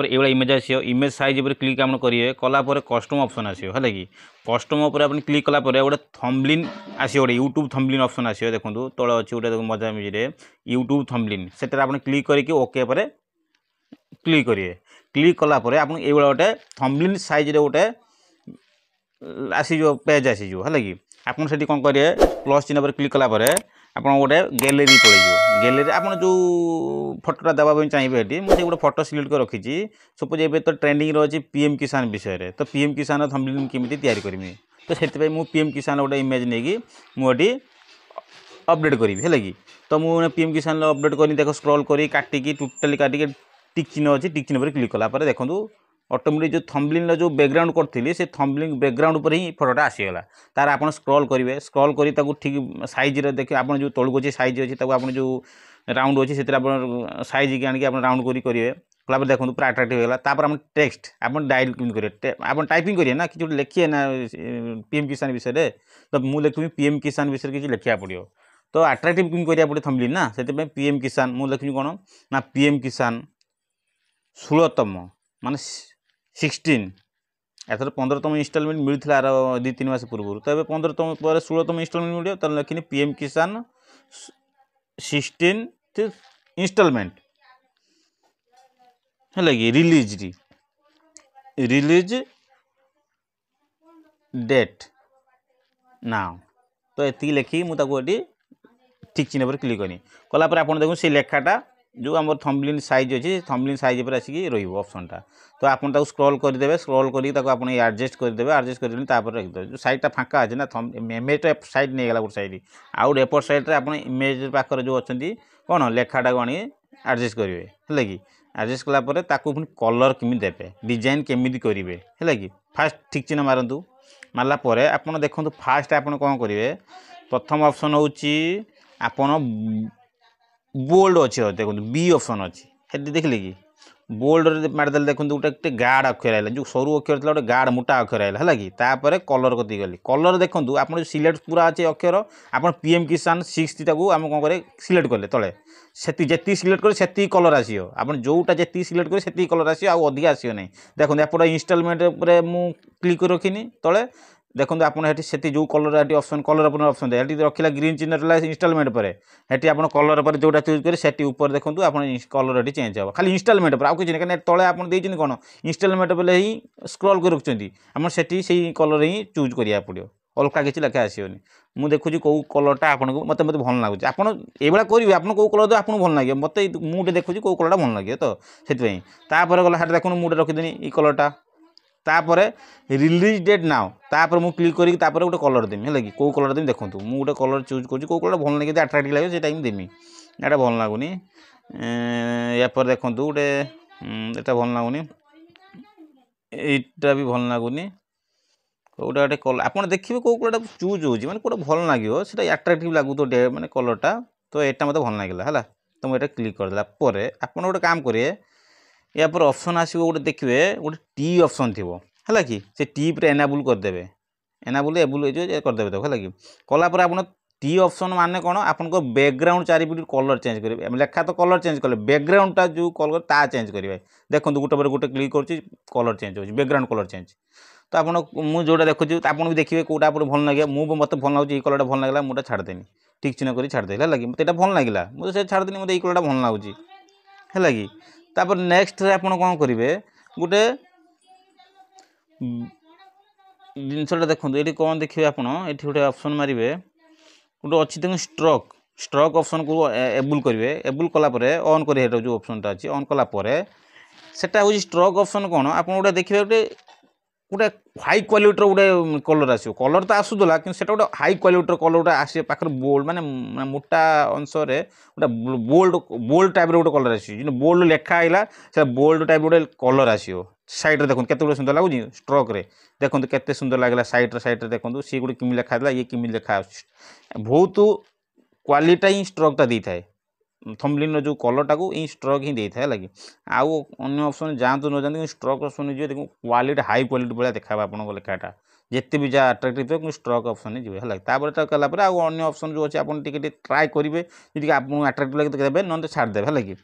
ये इमेज आसो image size पर क्लिक आप करेंगे कलापर कस्टम ऑप्शन आसो है कि कस्टम उपर आप क्लिक कलापर गोटे थंबनेल आसो गोटे यूट्यूब थंबनेल ऑप्शन आसो देखो तल अच्छी गोटे मजा मिजे यूट्यूब थंबनेल से आप क्लिक करके ओके पर क्लिक करेंगे क्लिक कलापर आप गोटे थंबनेल साइज गोटे आसीज पेज आसीज है कि आपन से कौन करेंगे प्लस चिन्ह पर क्लिक कलापर आप गोटे गैलेरी पड़े गैलेरी आप जो फटोटा देवाई चाहिए ये मुझे गोटे फटो सिलेक्ट कर रखी सपोज ए तो ट्रेंडिंग रही पीएम किसान विषय तो पीएम किसान थंबनेल केमी तैयारी करमी तो से मुझे पीएम किसान गोटे इमेज नहीं मुझे अपडेट करी है कि तो मुझे पीएम किसान अपडेट करी देख स्क्रॉल करी काटिकी टोटाली काटिकी टिक चिन्ह अच्छी टिक चिन्ह पर क्लिक कलापर देखो ऑटोमेटिक जो थंबनेल जो बैकग्राउंड करी से थंबनेल बैकग्राउंड पर ही फोटोटा आसीगला तार आप स्क्रॉल करेंगे स्क्रॉल करी ठीक साइज देखिए आप जो तलू अच्छे साइज अच्छी आप जो राउंड अच्छी से साइज की आनिक राउंड करेंगे कलापर देखो पूरा अट्राक्टिव होगा तापर आप टेक्स्ट आप डायल करेंगे आप टाइपिंग करिए ना कि लिखिए ना पीएम किसान विषय तो मुझे लिखी पीएम किसान विषय किसी लिखा पड़ो तो अट्राक्टिव क्यों करा पड़े थंबनेल ना से पीएम किसान मुझे लिखी कौन ना पीएम किसान 16तम मान 16 एथर 15तम इनस्टलमेंट मिलता आर 2-3 मास पूर्व तो ये 15तम पर 16तम इनस्टलमेंट मिले तो लिखनी पीएम किसान 16 इनस्टलमेंट है कि रिलीज डेट नाउ तो ये लिखी मुझे ठीक चिन्ह पर क्लिक करी कलापर आप देखो से लेखाटा जो आम थंबनेल साइज अच्छी थंबनेल साइज पर आसिक रप्शनटा तो आपन स्क्रॉल करदे स्क्रॉल कर एडजस्ट करदे एडजस्ट कर रखिदे जो साइडटा फाँका अच्छे ना इमेज साइड नहीं गला गोटे साइड आउट एपट साइड आप इमेज पाखर जो अच्छा कौन लेखाटा को आनी एडजस्ट करेंगे है कि एडजस्ट कलापर पुणी कलर केमी देवे डिजाइन केमी करेंगे है कि फास्ट ठीक चिन्ह मारतु मारापर आप देखो फास्ट आप कौन करेंगे प्रथम ऑप्शन हूँ आपन बोल्ड अच्छे देखो बी ऑप्शन अच्छी देखिले कि बोल्ड मारिदेले देखो गोटे गाढ़ अक्षर आएगा जो सरू अक्षर था गोटे गाढ़ मोटा अक्षर आएगा है कि तापर कलर कती गली कलर देखो आप सिलेक्ट पूरा अच्छे अक्षर आप पीएम किसान 60 आम कौन करें सिलेक्ट कले तले जी सिलेक्ट कर से कलर आसो आप जोटा जी सिलेक्ट कर से कलर आसो अधिक आसो ना देखो आप इनस्टलमेंट मुझे क्लिक कर रखी तले देखो आपड़ी से जो कलर ऑप्शन कलर ऑप्शन ये रखा ग्रीन चिन्ह इनस्टलमेंट पर ये आप कलर पर जोटा चूज करें से ऊपर देखो आप कलर ये चेंज हो खाली इनस्टलमेंट पर आउ कि तले आप कौन इनस्टलमेंट पर ही स्क्रॉल कर रखुच्च आप से कलर ही चूज करा पड़ो अलग किसी लेखा आसोनी मुझे देखुची कौ कलरटा आपको मत भल लगुच आप करेंगे आप कौ कलर आपको भल लगे मत मुझे देखुची कौ कलरटा भल लगे तो से गला हाथ देखो मुझे रखीदेनी ये कलरटा तापर रिलीज डेट नाउ तापर मुझे क्लिक करी गोटे कलर देमी है कि कौ कलर देमी देखो मुझे गोटे कलर चूज कर कलर भल लगे अट्राक्टिव लगे से देमी यहाँ भल लगुनि यापर देखो गोटे यहाँ भल लगुनि यहाँ भी भल लगुनि कौटा गोटे कलर आप देखिए कौ कलर चूज हो कौटा भल लगे से अट्राक्टिव लगू तो मानने कलरटा तो यहाँ मत भल लगे है तो मुझे क्लिक करदेला आप गोटे काम करेंगे या पर ऑप्शन आसो गोटे देखिए गोटे टी ऑप्शन थी है कि से टी पर एनाबुल करदे एनाबुल एबुल करदे तो है कि कलापर आप टी ऑप्शन माने कौन आपको बैकग्राउंड चारिपट कलर चेंज करेंगे लेखा तो कलर चेंज कले बैकग्राउंडटा जो कलर ता चेंज करेंगे देखो गोटे पर गोटे क्लिक कर कलर चेंज हो बैकग्राउंड कलर चेंज तो आप मुझे जोटा देखुची आप भी देखिए कौटा आप भल लगे मुझे मत भल लगे ये कलरटा भल लगे मुझे छाड़देनी ठीक चिन्ह कर छाड़देली है कि मतलब यहाँ भल लगे मुझे छाड़देनी मतलब ये कलरटा भल लगुच है कि तापर नेक्स्ट आप कौन करेंगे गोटे जिनसा देखो ये कौन देखिए आप गोटे ऑप्शन मारे गोटे अच्छी देखो स्ट्रोक स्ट्रोक ऑप्शन को एबुल करेंगे एबुल कलापर ऑन करेंगे जो ऑप्शनटा अच्छी ऑन कलापर सेटा हूँ स्ट्रोक ऑप्शन कौन आप गोटे देखिए गोटे गोटे हाई क्वालिटर गोटे कलर आसो कलर तो आसूला कि गोटे हाई क्वालिटर कलर गोटे आसे पाखे बोल्ड माने मोटा अंश गोटे बोल्ड बोल्ड टाइप गोटे कलर आसो बोल्ड लेखा आइला से बोल्ड टाइप गोटे कलर आसो साइड देखो केते सुंदर लगुच स्ट्रोक रे देखो केते सुंदर लगला साइड देखो सी गोटे किमी लेखा ये किमी लेखा बहुत क्वालिटी ही स्ट्रोकटा दी थाए थंबनेल जो कलरटा को ये स्ट्रोक ही देता है लगे आउ अन्य ऑप्शन जातु न जाते स्ट्रोक ऑप्शन जी देखो क्वालिटी हाई क्वालिटी भाया देखा आपको लेखाटा जिते भी जहाँ अट्राक्टिव थो स्ट्रोक ऑप्शन जी है तापर कलापर आउ अन्य ऑप्शन जो अच्छे आप ट्राए करेंगे जी आपको अट्राक्टिव लगे देवे ना छाड़देवे है कि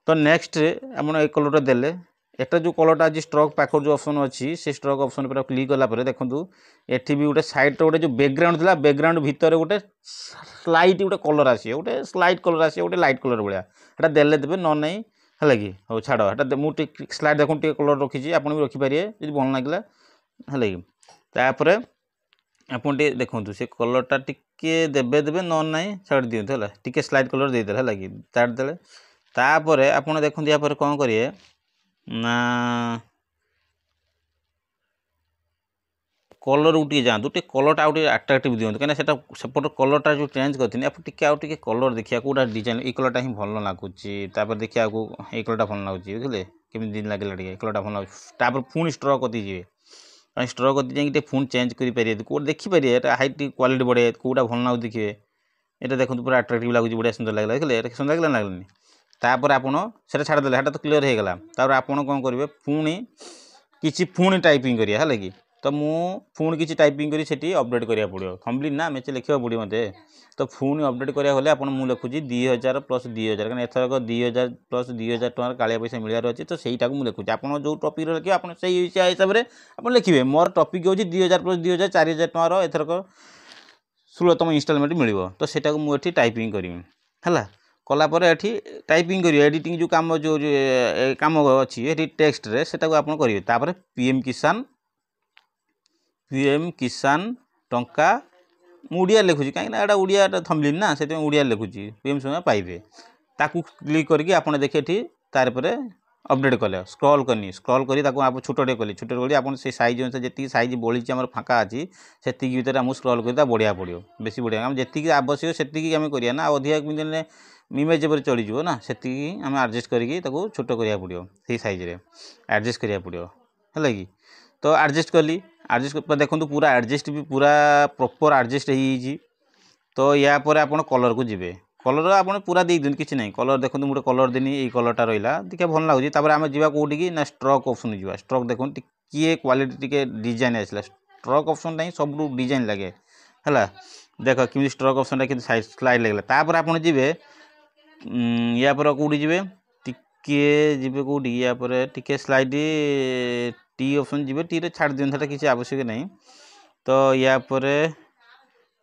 तो नेक्स्ट आप ये कलर देले एटा जो कलरटा आज स्ट्रोक पाखर जो ऑप्शन अच्छी से स्ट्रोक ऑप्शन पर क्लिक कला देखो एटी भी गोटे साइड गोटे जो बैकग्राउंड था बैकग्राउंड भितर गोटे स्लाइट गोटे कलर आसे गोटे स्लाइट कलर आसे गोटे लाइट कलर भाया देले देवे न नहीं है कि हो छाड़ एटा मुझे स्लाइड देखो कलर रखी आप भी रखिपारे जी भल लगे है कि तापर आपन देखो से कलरटा टिके देवे देवे न नहीं छाड़ दिखाँ है टिके स्लाइड कलर देदे है कि छाड़दे तापर आपड़ देखते यहाँ कौन करेंगे ना कलर उठे जातु टे कलरटा आउटे आट्राक्टिव दिखाँ कहीं सेपट कलरटा जो चेंज करते आप टे कलर देखिए कौटा डिजाइन ये कलरटा ही भल लगुच देखिए ये कलरटा भल लगुच बुझे केमी लगे टे कलरटा भल लगुच पुणी स्ट्र कति जी स्ट्र कति जाए पुणी चेंज करेंगे कौट देखिपारे हाइट क्वालिटी बढ़े कौटा भल लगुच देखिए ये देखो पूरा आट्राक्टिव लगुच बढ़िया सुंदर लगे देखिए सुंदर लगे लगनी तापर आपड़ छाड़देले है तो क्लीयर होगा तापर आपड़ कौन करेंगे पुणी किसी पुणी टाइपिंग करिए है कि तो मुझे किसी टाइपिंग करी अपडेट करा पड़ो थंबनेल ना मेचे लिखा पड़ो मत तो पुणी अपडेट करा गले आप लिखुची 2000 प्लस 2000 कहीं एथरक 2000 प्लस 2000 टकर कालिया पैसा मिलार अच्छे तो सहीटा मुझे लिखुची आप जो टॉपिक लिखे आप हिसाब से आप लिखे मोर टॉपिक हो 2000 प्लस 2000 4000 टकर एथरक 16तम इनस्टॉलमेंट मिल तो सेटा मुझे टाइपिंग करी है कलापर एठी टाइपिंग करिए एडिटिंग जो काम जो काम अच्छी ये टेक्स्ट रे सेटा आप करेंगे तापर पीएम किसान टंका मुझे लिखुची कहीं उड़िया थंबनेल ना से उड़िया लिखुची पीएम किसान पाइबे ताकू क्लिक करके आप देखिए एठी तार पर अपडेट कले स्क्रॉल करनी स्क्रॉल करी आप छोटे कली छोटे करी आप साइज अनुसार जी साइज बढ़ी आम फाँका अच्छी से भर आम स्क्रॉल कर बढ़िया पड़ो बेसी बढ़िया आम जी आवश्यक से आम करिया ना अधिक इमेज पर चढ़ीज ना से आम आडजस्ट करके छोट करा पड़ो से सैज आडजस्ट करा पड़ो है कि तो आडजस्ट कली आडजस्ट देखो पूरा आडजस्ट भी पूरा प्रॉपर आडजस्ट हो तो या पर आप कलर को जी कलर आप पूरा दे दिन किसी ना कलर देखो गोटे कलर देनी ये कलरटा रहा देखिए भल लगुच आम जा कौटी ना स्ट्रोक ऑप्शन जा स्ट्रोक देखो टे क्वालिटी टे डिजाइन आसला स्ट्रोक ऑप्शन ही सब डिजाइन लगे है देख कि स्ट्रोक ऑप्शन कि स्लाइड लगे तापर आप जी या पर कौटी जी टिके जी कौटी या पर टिके slide T option G T रे छाड़ दिखाँ किसी आवश्यक नहीं तो या पर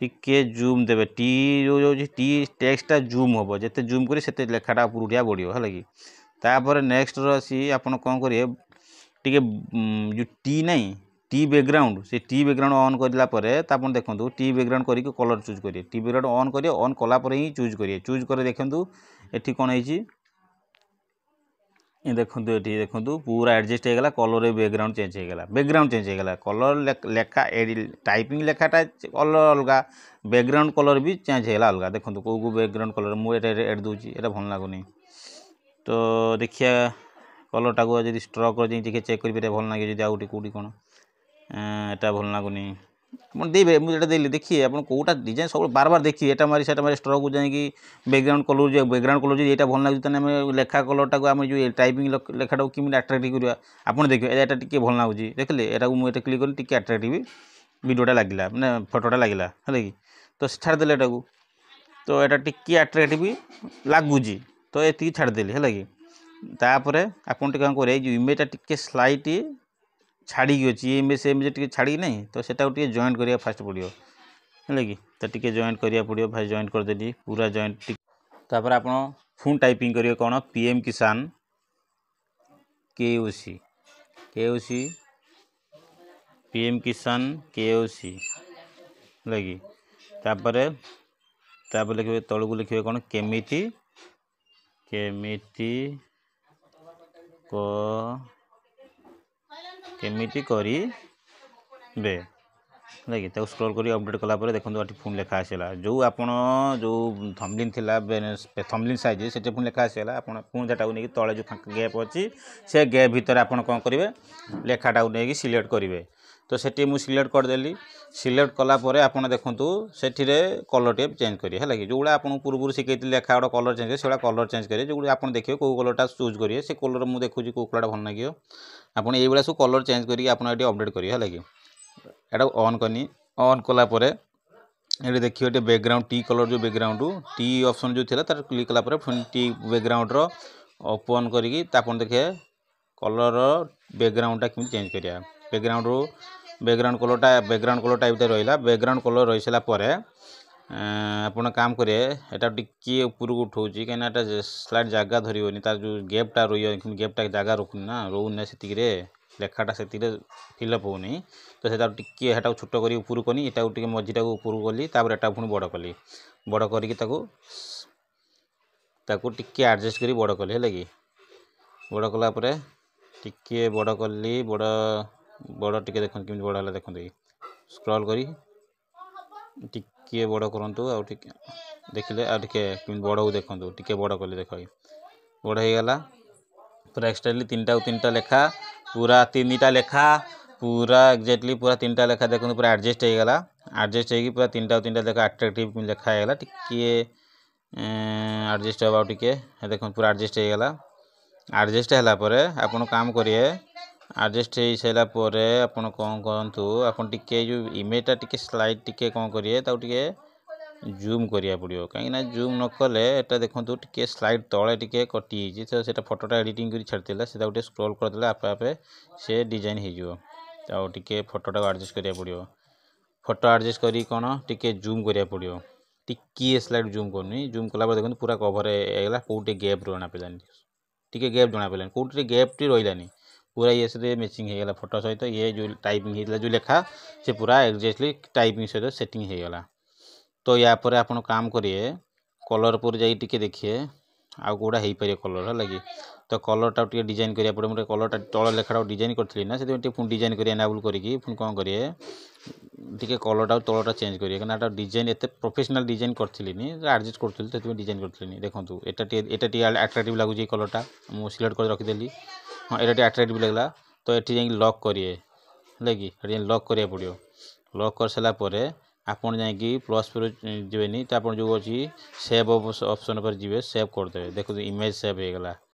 टिके जूम देवे टी जो टी टेक्सटा जूम हम जिते जूम कर से लेखाटा उठा बढ़ो है कि तापर नेक्स्ट रही आप कौन करेंगे टी जो टी नहीं टी बैकग्राउंड से टी बैकग्राउंड ऑन करापर आप देखो टी बैकग्राउंड करके कलर चूज करेंगे टी बैकग्राउंड ऑन करेंगे ऑन कलापर ही चूज करेंगे चूज कर देखो ये कौन है देखो ये देखो पूरा एडजस्ट होगा कलर बैकग्राउंड चेंज होगा कलर लेखा टाइपिंग लेखाटा कलर अलग बैकग्राउंड कलर भी चेंज होगा अलग देखो कौ बैकग्राउंड कलर मुझे एड दूसरी ये भल लगुनि तो देखिए कलरटा को जी स्ट्रोक देखिए चेक करेंगे भल लगे आउटे कौटी कौन एटा भल लगुनि आप देवे मुझे देली देखिए आप कौटा डिजाइन सब बार बार देखिए एटा मारी सेटा मारी स्ट्रोक जाकि बैकग्राउंड कलर जो बैकग्राउंड कलर जो यहाँ भल लगे लेखा कलरटा को आम जो टाइपिंग लेखाटा किमी आट्राक्टिव करवा आप देखिए यहाँ टे भल लगुच देखिए यहाँ मुझे क्लिक करी टे आट्राक्टिव वीडियोटा लगे मैंने फोटोटा लगे है कि तो छाड़देले एटा तो यहाँ टे आट्राक्टिव लगुच तो ये छाड़देली है कि तापर आपन कौन करेंगे जो इमेजटा टे स्लाइट छाड़ी अच्छी ये इमेज से इमेज टे छाड़ी नहीं तो सेटा टे जॉइंट करिया फास्ट पड़ो है कि तो टे जॉइंट करिया पड़ो भाई जॉइंट करदेली पूरा जॉइंट तापर आप फोन टाइपिंग करेंगे कौन पीएम किसान KOC पीएम किसान KOC लगी तापर लिखे तलू को लिखे कौन केमिटी करेंगे लगे स्क्रॉल कर अपडेट कलापर देखो पुणी लेखा आसला जो आपण जो थंबनेल थिला थंबनेल साइज से पुणी लेखा आसला आप पुणी सेटा नहीं तले जो गैप अच्छी से गैप भितर आप कौन करेंगे लेखाटा नहीं सिलेक्ट करेंगे तो सेठी मुझे सिलेक्ट करदेली सिलेक्ट कलापर आप देखो से कलर टे चेंज करेंगे है कि जोड़ा आप पूर्व शिखी लेखा गोटे कलर चेंज से कलर चेंज करेंगे जो आप देखिए कौ कलरटा चूज करेंगे से कलर मुझे देखुची कौ कलरटा भल लगे आपड़ ये सब कलर चेंज करके अपडेट करेंगे है कि एटा ऑन करनी ऑन कलापर ये देखिए ये बैकग्राउंड टी कलर जो बैकग्राउंड टी ऑप्शन जो था तार क्लिक कलापर टी बैकग्राउंड ओपन करके देखिए कलर बैकग्राउंडटा केମିତି चेंज करिया बैकग्राउंड कलर टाइप रहा बैकग्राउंड कलर रही सारा पर आपण काम करें एटा टिके ऊपर को उठाऊँ कहीं स्लाइड जगह धरनी तार जो गैपटा रही गैपटा जगह रखुनी ना रोना से लेखाटा से फिलअप होनी तो से टिके छोट कर ऊपर कनी एटा टिके मझीटा ऊपर गली एटा पुणी बड़ कली बड़ करके टिके एडजस्ट करी बड़ कली है कि बड़ कलापर टिके बड़ कली बड़ टिके देख केमी बड़ है देखते स्क्रॉल करी टिके बड़ करूँ आउ देखिले आ बड़ देखूँ टिके बड़ कली देख बड़ हो गला पूरा एक्सट्राली तीनटा लेखा पूरा तीनटा लेखा पूरा एक्जाक्टली पूरा तीनटा लेखा देखो पूरा एडजस्ट हो गला एडजस्ट हो पूरा तीनटा लेखा अट्रैक्टिव लेखा है टिके एडजस्ट हवा टिके देखो पूरा एडजस्ट हो गला एडजस्ट है पर आपन काम करिए एडजस्ट हो सारा पर आपन कौन कहतु आपन टिके जो इमेजटा टिके स्लाइड टिके कौन करिए टिके जूम करिया पड़ो कहीं जूम न कले एटा देखो टिके स्लाइड तले टिके कटि तो सेटा फोटोटा एडिटिंग कर छाड़ीला से गोटे स्क्रॉल करदे आपे आपे से डिजाइन हो टिके फोटोटा एडजस्ट करिया पड़ो फोटो एडजस्ट करी कौन टिके जूम करिया पड़ो टिके स्लाइड जूम करनी जूम कला देखो पूरा कवर होगा कौटे गैप जना पानी टिके गैप जना पानी कौटे गैप टी रही पूरा ये से मैचिंग होगा फोटो सहित ये जो टाइपिंग होता जो लेखा से पूरा एक्जाक्टली टाइपिंग सहित सेटिंग होगा तो या पर आपन काम करिए कलर पर जाई टिके देखिए आउ कौटा हो पारे कलर है लगी तो कलरटा टिके डिजाइन करिया पड़े मुझे कलरटा तल लेखाटा डिजाइन करी ना से डिजाइन करिए एनाबल करी कौन करिए टिके कलरटा तलटा चेंज करिए कहीं डिजाइन एत प्रोफेशनल डिजाइन करी एडजस्ट करी तो डिजाइन करी देखो एटा अट्राक्टिव लगुच कलरटा मुझे सिलेक्ट कर रखीदेली हाँ ये अट्राक्टिव लगला तो ये लॉक करिए लगी लॉक करिया पड़ो लॉक कर सारा पर आपन जाकि प्लस पर जीवेनी तो आप जो अच्छी सेव ऑप्शन पर जी सेव करदे देखो इमेज सेव हो गला।